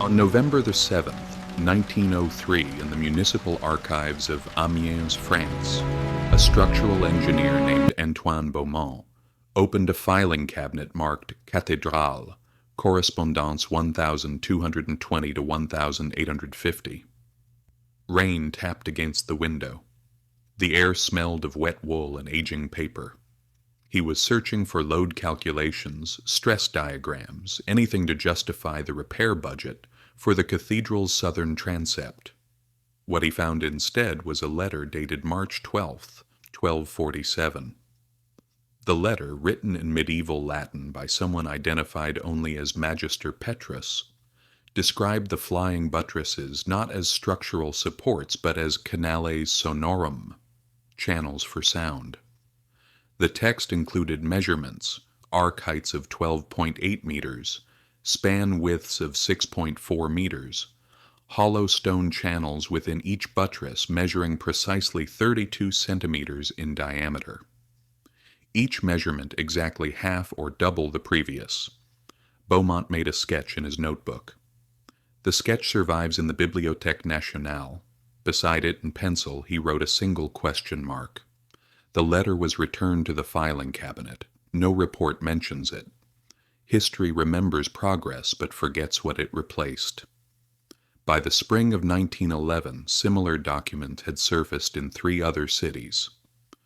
On November the 7th, 1903, in the municipal archives of Amiens, France, a structural engineer named Antoine Beaumont opened a filing cabinet marked cathedral, correspondence 1220 to 1850. Rain tapped against the window. The air smelled of wet wool and aging paper. He was searching for load calculations, stress diagrams, anything to justify the repair budget for the cathedral's southern transept. What he found instead was a letter dated March 12th, 1247. The letter, written in medieval Latin by someone identified only as Magister Petrus, described the flying buttresses not as structural supports but as canales sonorum, channels for sound. The text included measurements, arc heights of 12.8 meters, span widths of 6.4 meters, hollow stone channels within each buttress measuring precisely 32 centimeters in diameter. Each measurement exactly half or double the previous. Beaumont made a sketch in his notebook. The sketch survives in the Bibliothèque Nationale. Beside it, in pencil, he wrote a single question mark. The letter was returned to the filing cabinet. No report mentions it. History remembers progress but forgets what it replaced. By the spring of 1911, similar documents had surfaced in 3 other cities.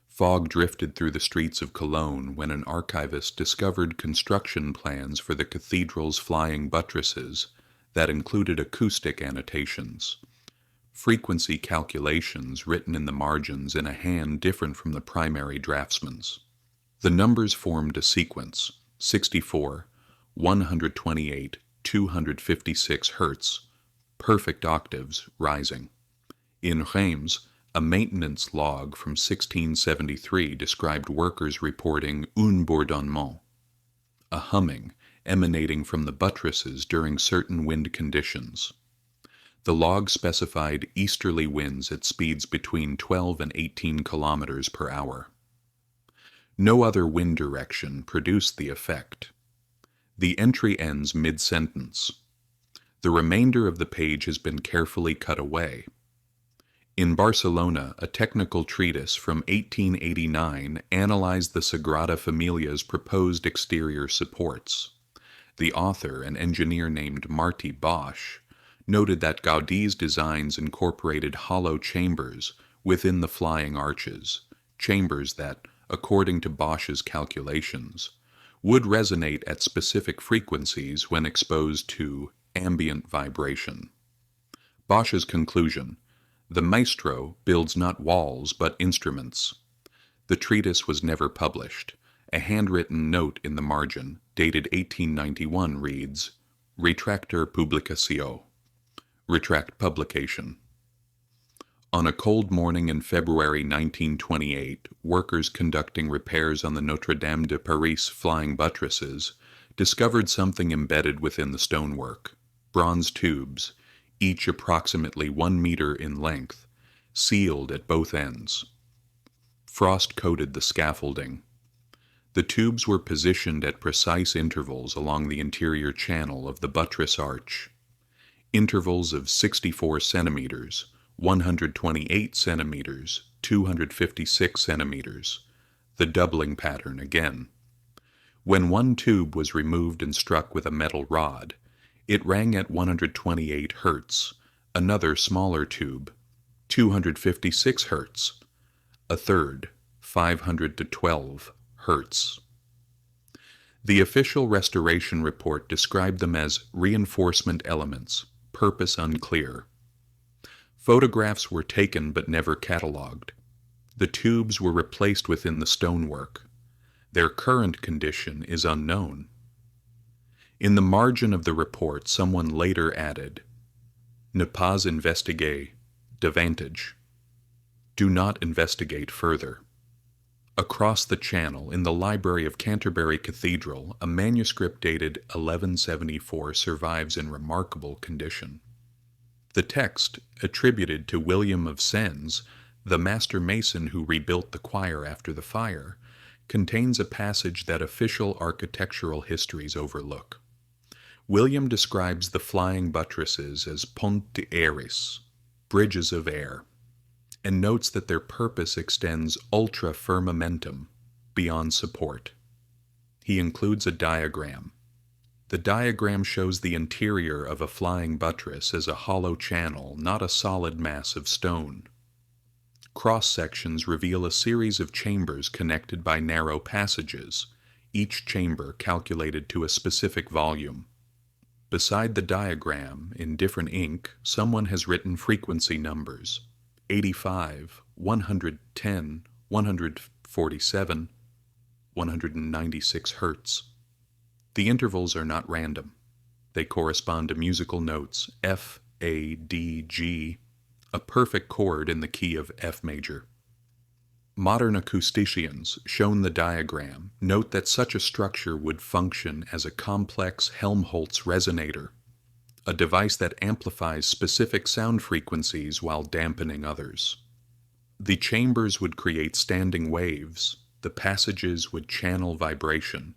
Fog drifted through the streets of Cologne when an archivist discovered construction plans for the cathedral's flying buttresses that included acoustic annotations, frequency calculations written in the margins in a hand different from the primary draftsman's. The numbers formed a sequence: 64, 128, 256 Hertz, perfect octaves, rising. In Reims, a maintenance log from 1673 described workers reporting un bourdonnement, a humming emanating from the buttresses during certain wind conditions. The log specified easterly winds at speeds between 12 and 18 kilometers per hour. No other wind direction produced the effect. The entry ends mid-sentence. The remainder of the page has been carefully cut away. In Barcelona, a technical treatise from 1889 analyzed the Sagrada Familia's proposed exterior supports. The author, an engineer named Martí Bosch, noted that Gaudi's designs incorporated hollow chambers within the flying arches, chambers that, according to Bosch's calculations, would resonate at specific frequencies when exposed to ambient vibration. Bosch's conclusion: the maestro builds not walls but instruments. The treatise was never published. A handwritten note in the margin, dated 1891, reads, Retractor publication. Retract publication. On a cold morning in February 1928, workers conducting repairs on the Notre Dame de Paris flying buttresses discovered something embedded within the stonework: bronze tubes, each approximately 1 meter in length, sealed at both ends. Frost coated the scaffolding. The tubes were positioned at precise intervals along the interior channel of the buttress arch. Intervals of 64 centimeters, 128 centimeters, 256 centimeters, the doubling pattern again. When one tube was removed and struck with a metal rod, it rang at 128 Hertz, another smaller tube, 256 Hertz, a third, 500 to 12 Hertz. The official restoration report described them as reinforcement elements, purpose unclear. Photographs were taken but never catalogued. The tubes were replaced within the stonework. Their current condition is unknown. In the margin of the report, someone later added, Ne pas investiguer, davantage. Do not investigate further. Across the channel, in the library of Canterbury Cathedral, a manuscript dated 1174 survives in remarkable condition. The text, attributed to William of Sens, the master mason who rebuilt the choir after the fire, contains a passage that official architectural histories overlook. William describes the flying buttresses as ponte aeris, bridges of air, and notes that their purpose extends ultra firmamentum, beyond support. He includes a diagram. The diagram shows the interior of a flying buttress as a hollow channel, not a solid mass of stone. Cross-sections reveal a series of chambers connected by narrow passages, each chamber calculated to a specific volume. Beside the diagram, in different ink, someone has written frequency numbers: 85, 110, 147, 196 Hertz. The intervals are not random. They correspond to musical notes F, A, D, G, a perfect chord in the key of F major. Modern acousticians, shown the diagram, note that such a structure would function as a complex Helmholtz resonator, a device that amplifies specific sound frequencies while dampening others. The chambers would create standing waves, the passages would channel vibration,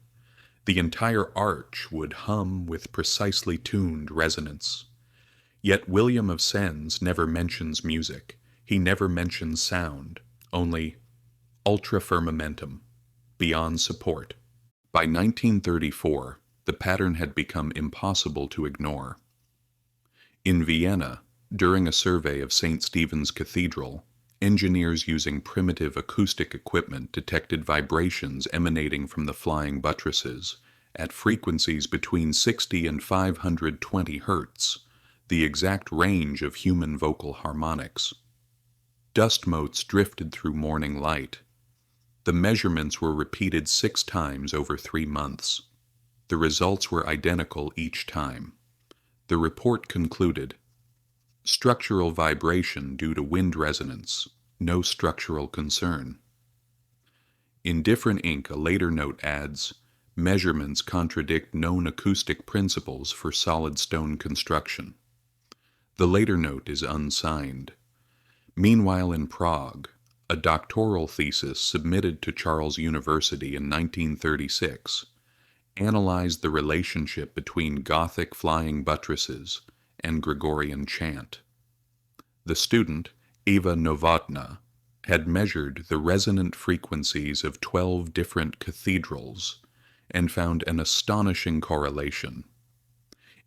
the entire arch would hum with precisely tuned resonance. Yet William of Sens never mentions music, he never mentions sound, only ultra firmamentum, beyond support. By 1934, the pattern had become impossible to ignore. In Vienna, during a survey of St. Stephen's Cathedral, engineers using primitive acoustic equipment detected vibrations emanating from the flying buttresses at frequencies between 60 and 520 Hertz, the exact range of human vocal harmonics. Dust motes drifted through morning light. The measurements were repeated 6 times over 3 months. The results were identical each time. The report concluded, structural vibration due to wind resonance, no structural concern. In different ink, a later note adds, measurements contradict known acoustic principles for solid stone construction. The later note is unsigned. Meanwhile, in Prague, a doctoral thesis submitted to Charles University in 1936 analyzed the relationship between Gothic flying buttresses and Gregorian chant. The student, Eva Novotná, had measured the resonant frequencies of 12 different cathedrals and found an astonishing correlation.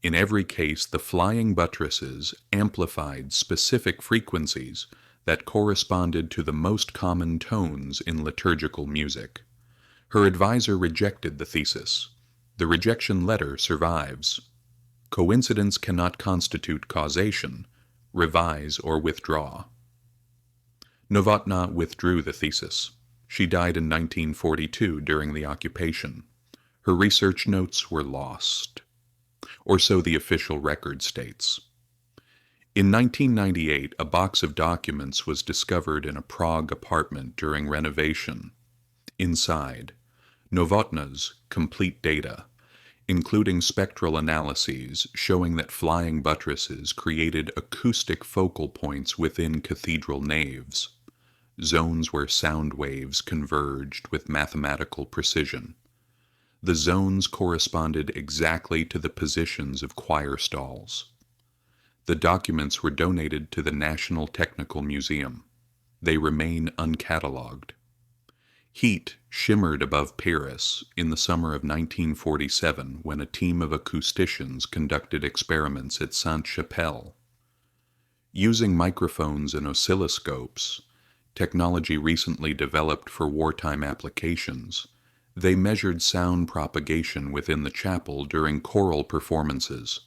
In every case, the flying buttresses amplified specific frequencies that corresponded to the most common tones in liturgical music. Her advisor rejected the thesis. The rejection letter survives. Coincidence cannot constitute causation. Revise or withdraw. Novotná withdrew the thesis. She died in 1942 during the occupation. Her research notes were lost, or so the official record states. In 1998, a box of documents was discovered in a Prague apartment during renovation. Inside, Novotná's complete data, including spectral analyses showing that flying buttresses created acoustic focal points within cathedral naves, zones where sound waves converged with mathematical precision. The zones corresponded exactly to the positions of choir stalls. The documents were donated to the National Technical Museum. They remain uncatalogued. Heat shimmered above Paris in the summer of 1947 when a team of acousticians conducted experiments at Sainte-Chapelle. Using microphones and oscilloscopes, technology recently developed for wartime applications, they measured sound propagation within the chapel during choral performances.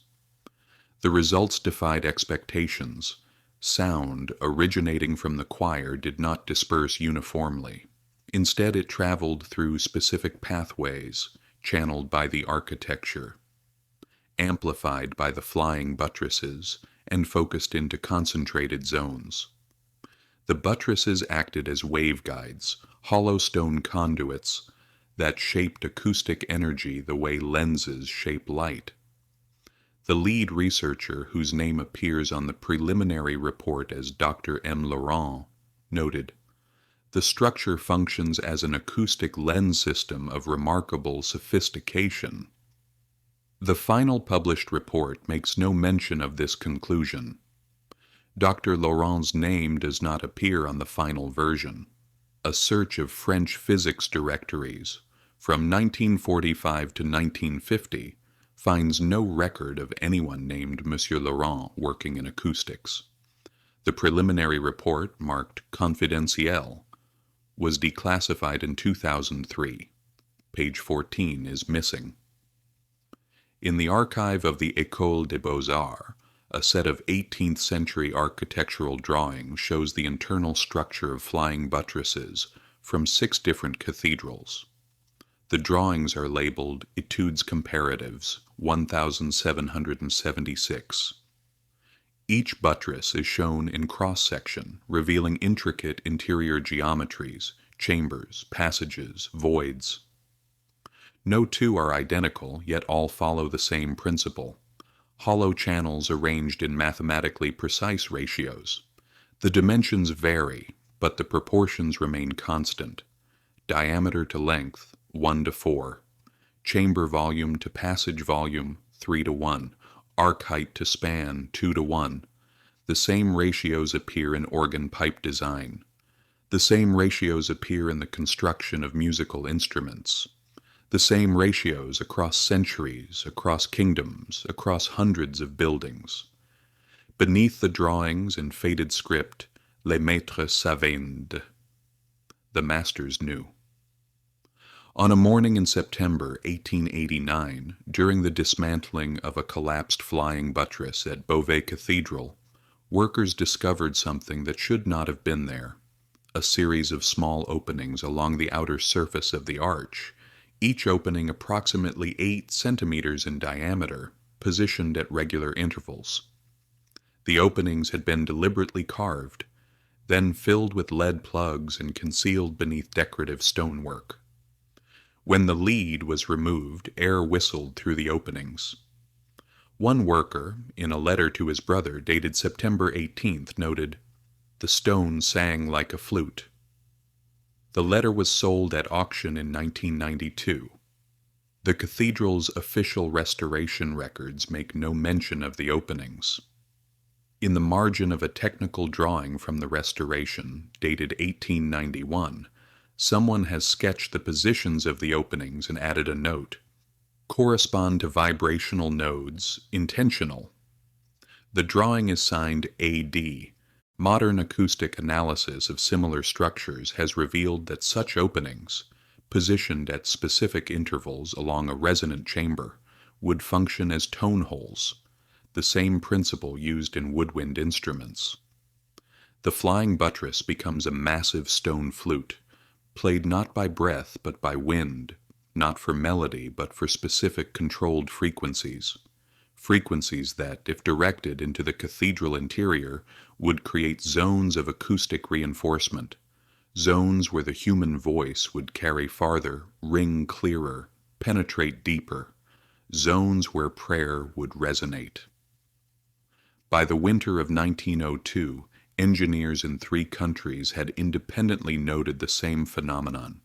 The results defied expectations. Sound originating from the choir did not disperse uniformly. Instead, it traveled through specific pathways, channeled by the architecture, amplified by the flying buttresses, and focused into concentrated zones. The buttresses acted as waveguides, hollow stone conduits that shaped acoustic energy the way lenses shape light. The lead researcher, whose name appears on the preliminary report as Dr. M. Laurent, noted, "The structure functions as an acoustic lens system of remarkable sophistication." The final published report makes no mention of this conclusion. Dr. Laurent's name does not appear on the final version. A search of French physics directories from 1945 to 1950 finds no record of anyone named Monsieur Laurent working in acoustics. The preliminary report, marked confidentiel, was declassified in 2003. Page 14 is missing. In the archive of the École des Beaux-Arts, a set of 18th century architectural drawings shows the internal structure of flying buttresses from 6 different cathedrals. The drawings are labeled Etudes Comparatives 1776. Each buttress is shown in cross-section, revealing intricate interior geometries, chambers, passages, voids. No two are identical, yet all follow the same principle. Hollow channels arranged in mathematically precise ratios. The dimensions vary, but the proportions remain constant. Diameter to length, 1:4. Chamber volume to passage volume, 3:1. Arc height to span, 2:1. The same ratios appear in organ pipe design. The same ratios appear in the construction of musical instruments. The same ratios across centuries, across kingdoms, across hundreds of buildings. Beneath the drawings in faded script, les maîtres savaient. The masters knew. On a morning in September 1889, during the dismantling of a collapsed flying buttress at Beauvais Cathedral, workers discovered something that should not have been there: a series of small openings along the outer surface of the arch, each opening approximately 8 centimeters in diameter, positioned at regular intervals. The openings had been deliberately carved, then filled with lead plugs and concealed beneath decorative stonework. When the lead was removed, air whistled through the openings. One worker, in a letter to his brother dated September 18th, noted, "The stone sang like a flute." The letter was sold at auction in 1992. The cathedral's official restoration records make no mention of the openings. In the margin of a technical drawing from the restoration, dated 1891, someone has sketched the positions of the openings and added a note: "Correspond to vibrational nodes, intentional." The drawing is signed AD. Modern acoustic analysis of similar structures has revealed that such openings, positioned at specific intervals along a resonant chamber, would function as tone holes, the same principle used in woodwind instruments. The flying buttress becomes a massive stone flute, played not by breath but by wind, not for melody but for specific controlled frequencies. Frequencies that, if directed into the cathedral interior, would create zones of acoustic reinforcement, zones where the human voice would carry farther, ring clearer, penetrate deeper, zones where prayer would resonate. By the winter of 1902, engineers in 3 countries had independently noted the same phenomenon.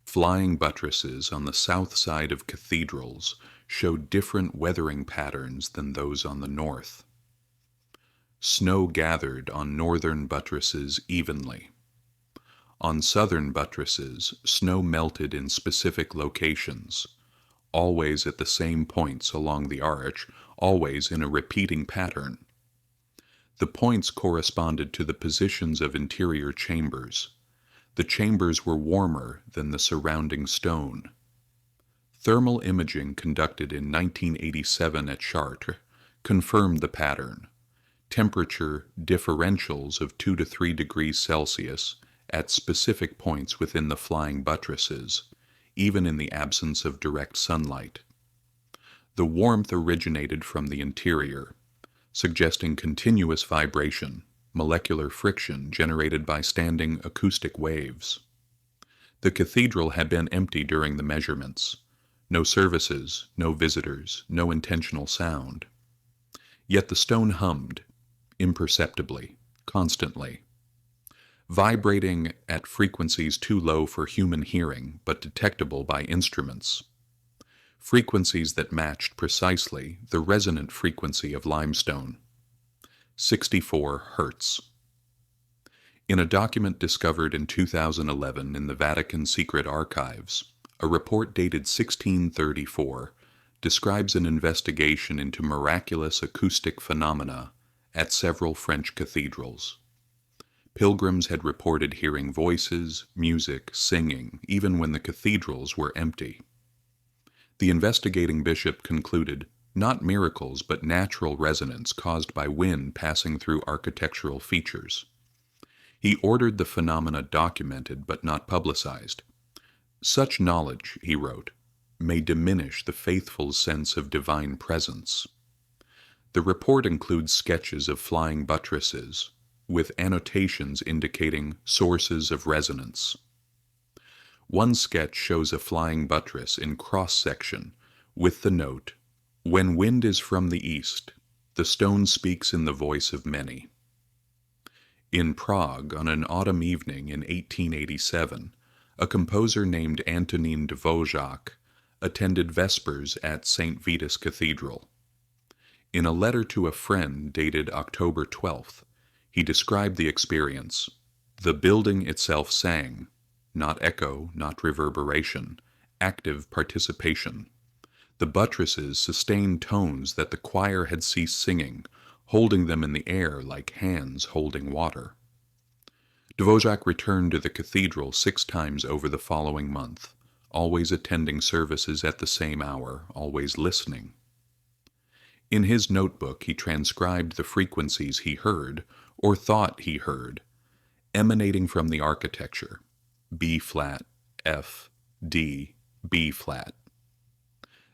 Flying buttresses on the south side of cathedrals showed different weathering patterns than those on the north. Snow gathered on northern buttresses evenly. On southern buttresses, snow melted in specific locations, always at the same points along the arch, always in a repeating pattern. The points corresponded to the positions of interior chambers. The chambers were warmer than the surrounding stone. Thermal imaging conducted in 1987 at Chartres confirmed the pattern. Temperature differentials of 2 to 3 degrees Celsius at specific points within the flying buttresses, even in the absence of direct sunlight. The warmth originated from the interior, suggesting continuous vibration, molecular friction generated by standing acoustic waves. The cathedral had been empty during the measurements. No services, no visitors, no intentional sound. Yet the stone hummed, imperceptibly, constantly, vibrating at frequencies too low for human hearing, but detectable by instruments. frequencies that matched precisely the resonant frequency of limestone, 64 Hertz. In a document discovered in 2011 in the Vatican Secret Archives, a report dated 1634 describes an investigation into miraculous acoustic phenomena at several French cathedrals. Pilgrims had reported hearing voices, music, singing, even when the cathedrals were empty. The investigating bishop concluded not miracles but natural resonance caused by wind passing through architectural features. He ordered the phenomena documented but not publicized. Such knowledge, he wrote, may diminish the faithful's sense of divine presence. The report includes sketches of flying buttresses, with annotations indicating sources of resonance. One sketch shows a flying buttress in cross-section with the note, "When wind is from the east, the stone speaks in the voice of many." In Prague, on an autumn evening in 1887, a composer named Antonín Dvořák attended Vespers at St. Vitus Cathedral. In a letter to a friend dated October 12th, he described the experience. The building itself sang, not echo, not reverberation, active participation. The buttresses sustained tones that the choir had ceased singing, holding them in the air like hands holding water. Dvořák returned to the cathedral 6 times over the following month, always attending services at the same hour, always listening. In his notebook he transcribed the frequencies he heard, or thought he heard, emanating from the architecture: B flat, F, D, B flat.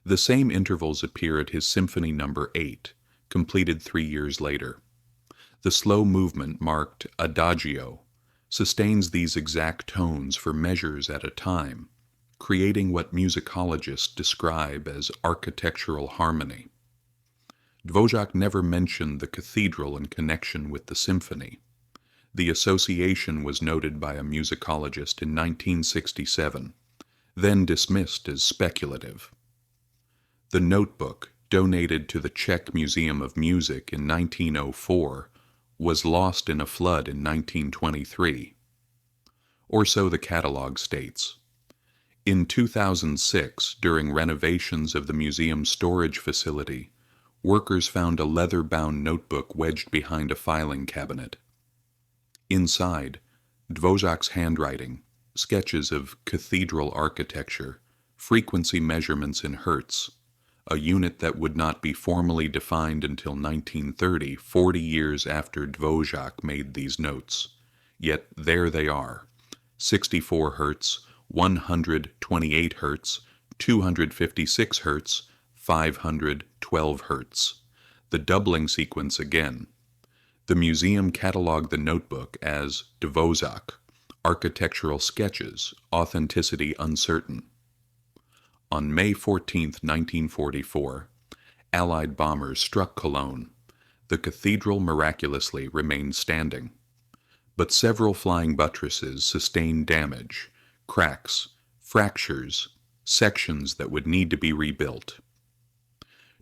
The same intervals appear at his Symphony No. 8, completed 3 years later. The slow movement marked Adagio sustains these exact tones for measures at a time, creating what musicologists describe as architectural harmony. Dvořák never mentioned the cathedral in connection with the symphony. The association was noted by a musicologist in 1967, then dismissed as speculative. The notebook, donated to the Czech Museum of Music in 1904, was lost in a flood in 1923. Or so the catalog states. In 2006, during renovations of the museum's storage facility, workers found a leather-bound notebook wedged behind a filing cabinet. Inside, Dvořák's handwriting, sketches of cathedral architecture, frequency measurements in hertz, a unit that would not be formally defined until 1930, 40 years after Dvořák made these notes. Yet there they are, 64 hertz, 128 hertz, 256 hertz, 512 hertz, the doubling sequence again. The museum cataloged the notebook as Dvořák, Architectural Sketches, Authenticity Uncertain. On May 14, 1944, Allied bombers struck Cologne. The cathedral miraculously remained standing. But several flying buttresses sustained damage, cracks, fractures, sections that would need to be rebuilt.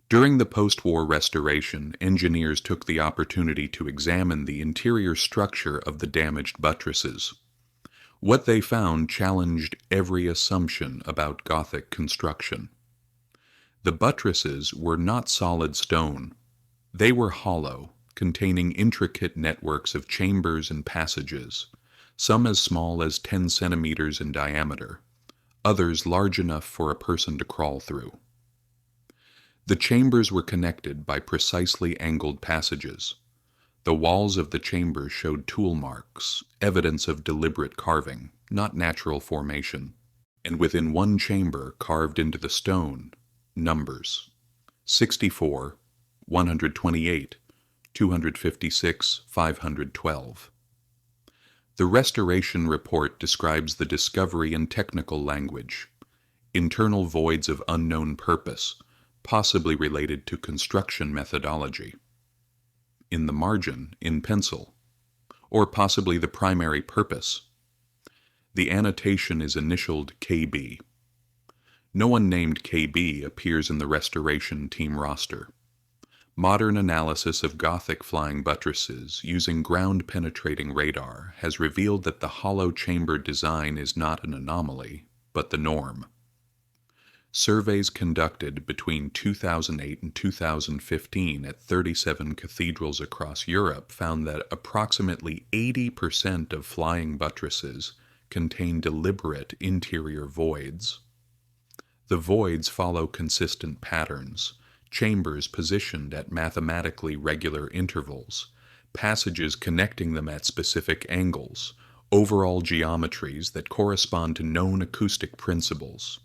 During the post-war restoration, engineers took the opportunity to examine the interior structure of the damaged buttresses. What they found challenged every assumption about Gothic construction. The buttresses were not solid stone. They were hollow, containing intricate networks of chambers and passages, some as small as 10 centimeters in diameter, others large enough for a person to crawl through. The chambers were connected by precisely angled passages. The walls of the chambers showed tool marks, evidence of deliberate carving, not natural formation. And within one chamber, carved into the stone, numbers: 64, 128, 256, 512. The restoration report describes the discovery in technical language: internal voids of unknown purpose, possibly related to construction methodology. In the margin, in pencil, or possibly the primary purpose. The annotation is initialed KB. No one named KB appears in the restoration team roster. Modern analysis of Gothic flying buttresses using ground-penetrating radar has revealed that the hollow chamber design is not an anomaly, but the norm. Surveys conducted between 2008 and 2015 at 37 cathedrals across Europe found that approximately 80% of flying buttresses contain deliberate interior voids. The voids follow consistent patterns, chambers positioned at mathematically regular intervals, passages connecting them at specific angles, overall geometries that correspond to known acoustic principles.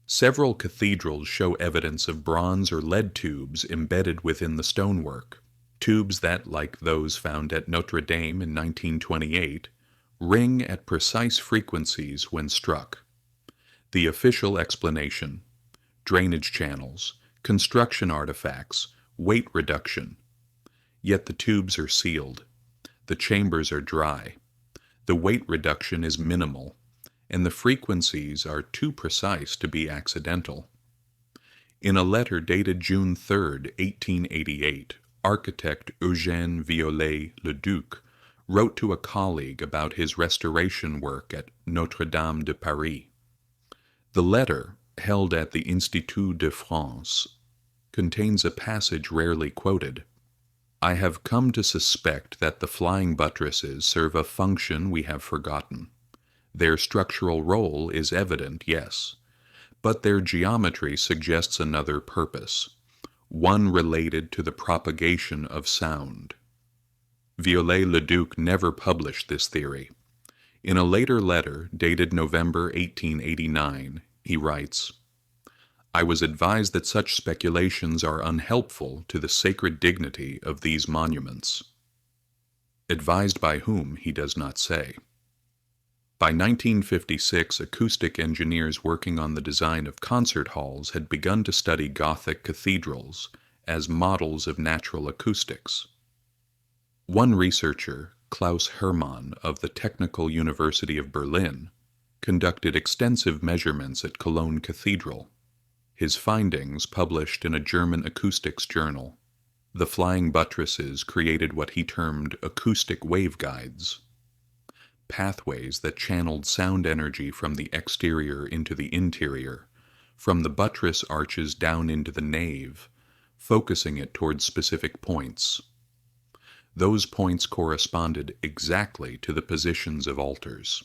Several cathedrals show evidence of bronze or lead tubes embedded within the stonework, tubes that, like those found at Notre Dame in 1928, ring at precise frequencies when struck. The official explanation: drainage channels, construction artifacts, weight reduction. Yet the tubes are sealed. The chambers are dry. The weight reduction is minimal, and the frequencies are too precise to be accidental. In a letter dated June 3, 1888, architect Eugène Viollet-le-Duc wrote to a colleague about his restoration work at Notre-Dame de Paris. The letter, held at the Institut de France, contains a passage rarely quoted. "I have come to suspect that the flying buttresses serve a function we have forgotten. Their structural role is evident, yes, but their geometry suggests another purpose, one related to the propagation of sound." Viollet-le-Duc never published this theory. In a later letter, dated November 1889, he writes, "I was advised that such speculations are unhelpful to the sacred dignity of these monuments." Advised by whom, he does not say. By 1956, acoustic engineers working on the design of concert halls had begun to study Gothic cathedrals as models of natural acoustics. One researcher, Klaus Hermann of the Technical University of Berlin, conducted extensive measurements at Cologne Cathedral. His findings, published in a German acoustics journal, the flying buttresses created what he termed acoustic waveguides, pathways that channeled sound energy from the exterior into the interior, from the buttress arches down into the nave, focusing it towards specific points. Those points corresponded exactly to the positions of altars.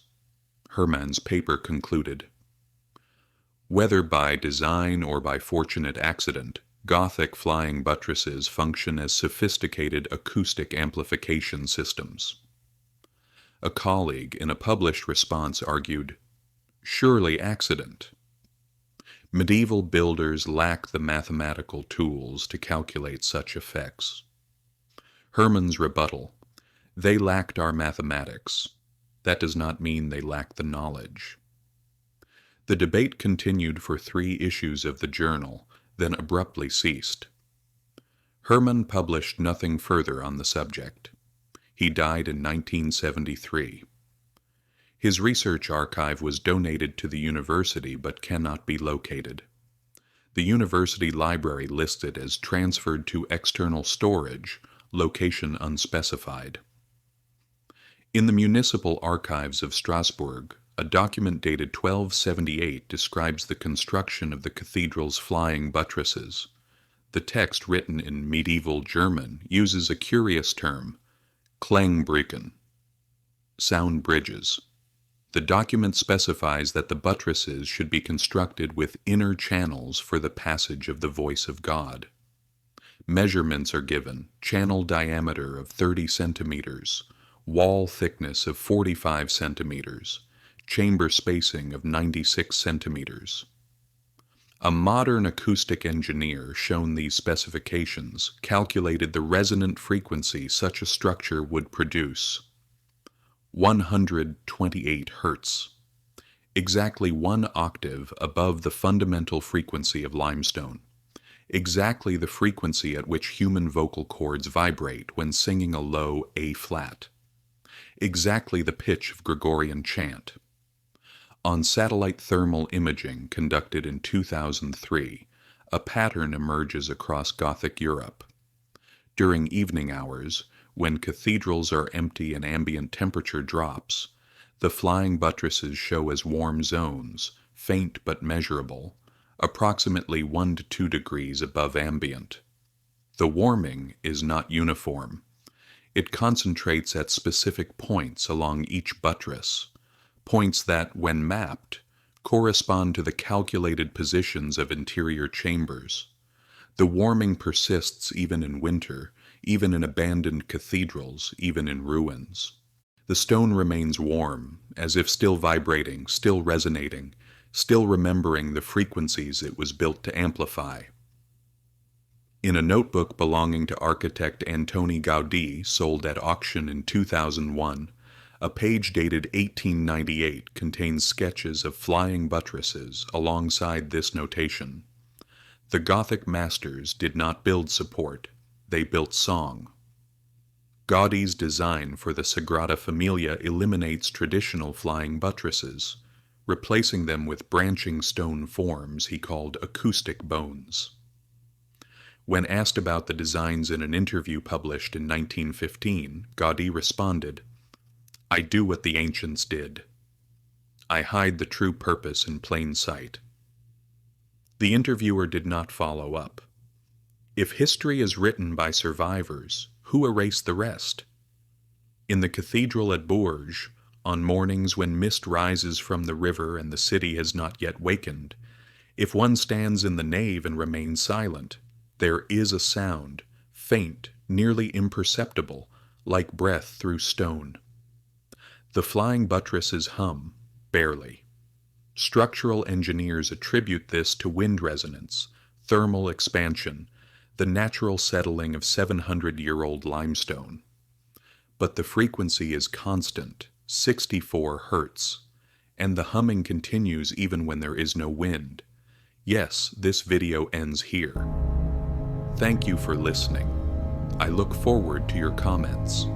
Hermann's paper concluded, "Whether by design or by fortunate accident, Gothic flying buttresses function as sophisticated acoustic amplification systems." A colleague in a published response argued, "Surely accident. Medieval builders lacked the mathematical tools to calculate such effects." Hermann's rebuttal: "They lacked our mathematics. That does not mean they lacked the knowledge." The debate continued for 3 issues of the journal, then abruptly ceased. Hermann published nothing further on the subject. He died in 1973. His research archive was donated to the university but cannot be located. The university library listed as transferred to external storage, location unspecified. In the municipal archives of Strasbourg, a document dated 1278 describes the construction of the cathedral's flying buttresses. The text, written in medieval German, uses a curious term, Klangbrücken, sound bridges. The document specifies that the buttresses should be constructed with inner channels for the passage of the voice of God. Measurements are given: channel diameter of 30 centimeters, wall thickness of 45 centimeters, chamber spacing of 96 centimeters. A modern acoustic engineer, shown these specifications, calculated the resonant frequency such a structure would produce: 128 Hertz, exactly 1 octave above the fundamental frequency of limestone, exactly the frequency at which human vocal cords vibrate when singing a low A flat, exactly the pitch of Gregorian chant. On satellite thermal imaging conducted in 2003, a pattern emerges across Gothic Europe. During evening hours, when cathedrals are empty and ambient temperature drops, the flying buttresses show as warm zones, faint but measurable, approximately 1 to 2 degrees above ambient. The warming is not uniform. It concentrates at specific points along each buttress, points that, when mapped, correspond to the calculated positions of interior chambers. The warming persists even in winter, even in abandoned cathedrals, even in ruins. The stone remains warm, as if still vibrating, still resonating, still remembering the frequencies it was built to amplify. In a notebook belonging to architect Antoni Gaudí, sold at auction in 2001, a page dated 1898 contains sketches of flying buttresses alongside this notation. The Gothic masters did not build support, they built song. Gaudí's design for the Sagrada Familia eliminates traditional flying buttresses, replacing them with branching stone forms he called acoustic bones. When asked about the designs in an interview published in 1915, Gaudí responded, "I do what the ancients did. I hide the true purpose in plain sight." The interviewer did not follow up. If history is written by survivors, who erased the rest? In the cathedral at Bourges, on mornings when mist rises from the river and the city has not yet wakened, if one stands in the nave and remains silent, there is a sound, faint, nearly imperceptible, like breath through stone. The flying buttresses hum, barely. Structural engineers attribute this to wind resonance, thermal expansion, the natural settling of 700-year-old limestone. But the frequency is constant, 64 Hertz, and the humming continues even when there is no wind. Yes, this video ends here. Thank you for listening. I look forward to your comments.